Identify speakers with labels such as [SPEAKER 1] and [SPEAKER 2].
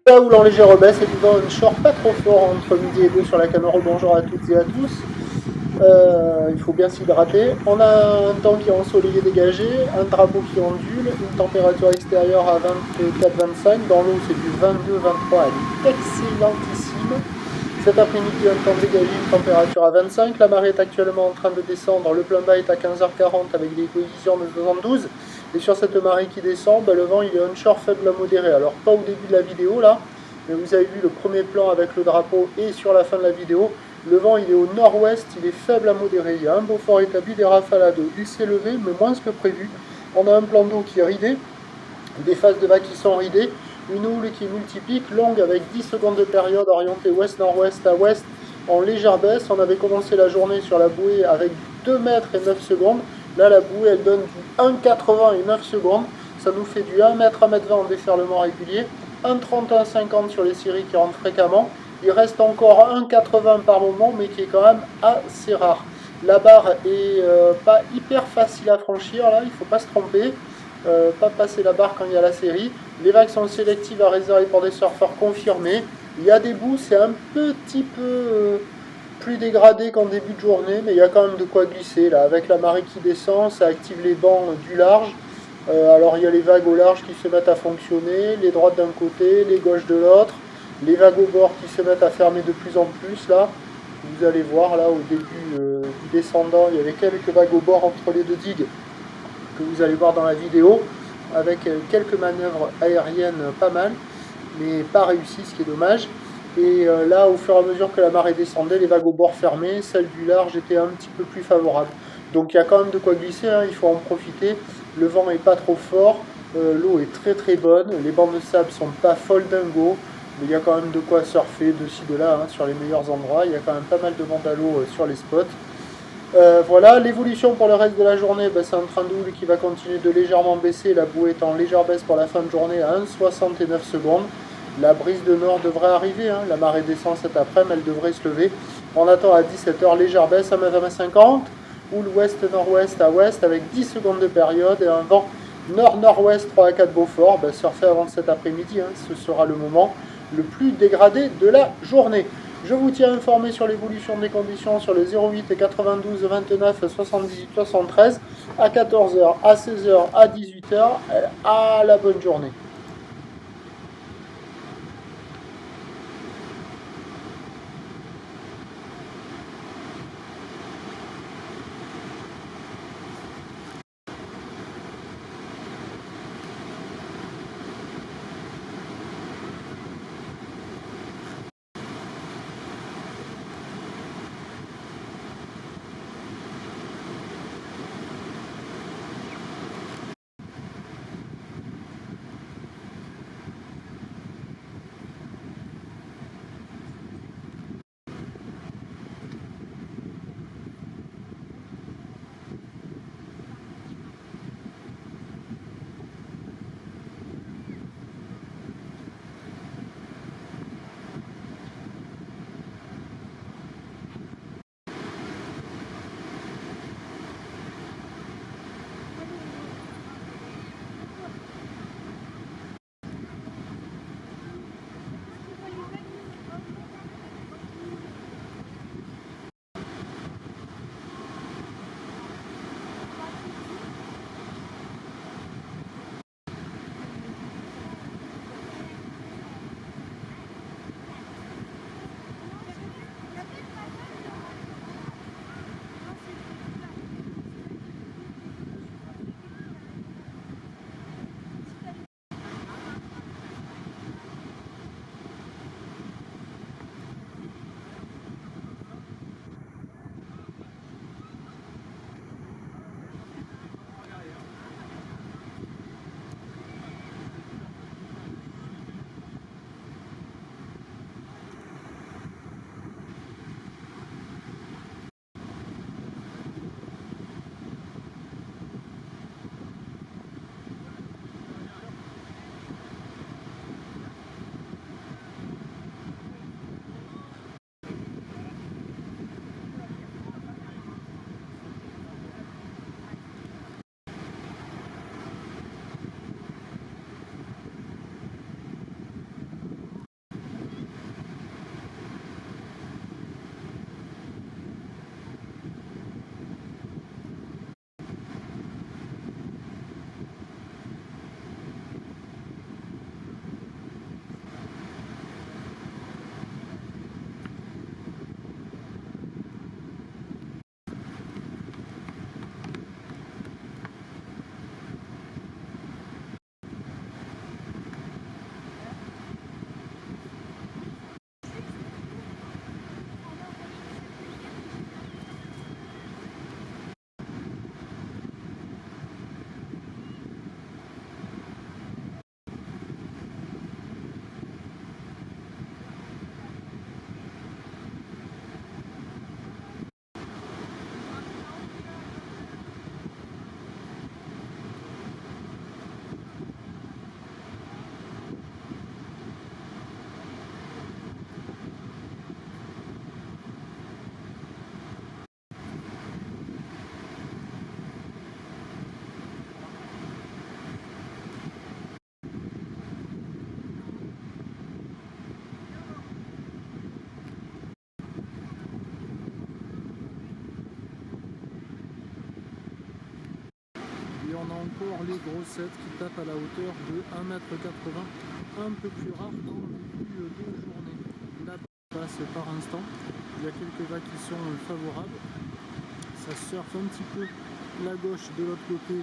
[SPEAKER 1] Là où l'en légère baisse et du vent onshore pas trop fort entre midi et 2 sur la Camaro. Bonjour à toutes et à tous. Il faut bien s'hydrater. On a un temps qui est ensoleillé dégagé, un drapeau qui ondule, une température extérieure à 24-25. Dans l'eau, c'est du 22-23. Elle est excellentissime. Cet après-midi, un temps dégagé, une température à 25. La marée est actuellement en train de descendre. Le plein bas est à 15h40 avec des coefficients de 72. Et sur cette marée qui descend, le vent il est onshore faible à modéré. Alors pas au début de la vidéo là, mais vous avez vu le premier plan avec le drapeau et sur la fin de la vidéo. Le vent il est au nord-ouest, il est faible à modéré. Il y a un beau fort établi, des rafales à dos. Il s'est levé, mais moins que prévu. On a un plan d'eau qui est ridé, des phases de bas qui sont ridées, une houle qui est multiplique, longue avec 10 secondes de période orientée ouest-nord-ouest à ouest en légère baisse. On avait commencé la journée sur la bouée avec 2 mètres et 9 secondes. Là, la bouée, elle donne du 1,80 et 9 secondes. Ça nous fait du 1 mètre, 1 mètre 20 en déferlement régulier, 1,30, 1,50 sur les séries qui rentrent fréquemment. Il reste encore 1,80 par moment, mais qui est quand même assez rare. La barre est pas hyper facile à franchir, là, il ne faut pas se tromper. Pas passer la barre quand il y a la série. Les vagues sont sélectives à réserver pour des surfeurs confirmés. Il y a des bouts, c'est un petit peu plus dégradé qu'en début de journée, mais il y a quand même de quoi glisser là. Avec la marée qui descend, ça active les bancs du large. Alors il y a les vagues au large qui se mettent à fonctionner, les droites d'un côté, les gauches de l'autre, les vagues au bord qui se mettent à fermer de plus en plus là. Vous allez voir là au début du descendant, il y avait quelques vagues au bord entre les deux digues que vous allez voir dans la vidéo, avec quelques manœuvres aériennes pas mal, mais pas réussies, ce qui est dommage. Et là, au fur et à mesure que la marée descendait, les vagues au bord fermées, celles du large étaient un petit peu plus favorables. Donc il y a quand même de quoi glisser, hein, il faut en profiter. Le vent n'est pas trop fort, l'eau est très très bonne, les bancs de sable sont pas folles dingo, mais il y a quand même de quoi surfer de ci de là hein, sur les meilleurs endroits. Il y a quand même pas mal de monde à l'eau sur les spots. Voilà, l'évolution pour le reste de la journée, c'est un train double qui va continuer de légèrement baisser. La bouée est en légère baisse pour la fin de journée à 1,69 secondes. La brise de nord devrait arriver, hein. La marée descend cet après-midi, elle devrait se lever. On attend à 17h, légère baisse à 1,50 ou l'ouest-nord-ouest à ouest avec 10 secondes de période et un vent nord-nord-ouest 3 à 4 Beaufort. Surfer avant cet après-midi, hein, ce sera le moment le plus dégradé de la journée. Je vous tiens informé sur l'évolution des conditions sur le 08 92 29 78 73 à 14h, à 16h, à 18h. À la bonne journée.
[SPEAKER 2] on a encore les grossettes qui tapent à la hauteur de 1,80 m, un peu plus rare qu'en début de journée. La passe par instant, il y a quelques vagues qui sont favorables, ça surfe un petit peu la gauche de l'autre côté.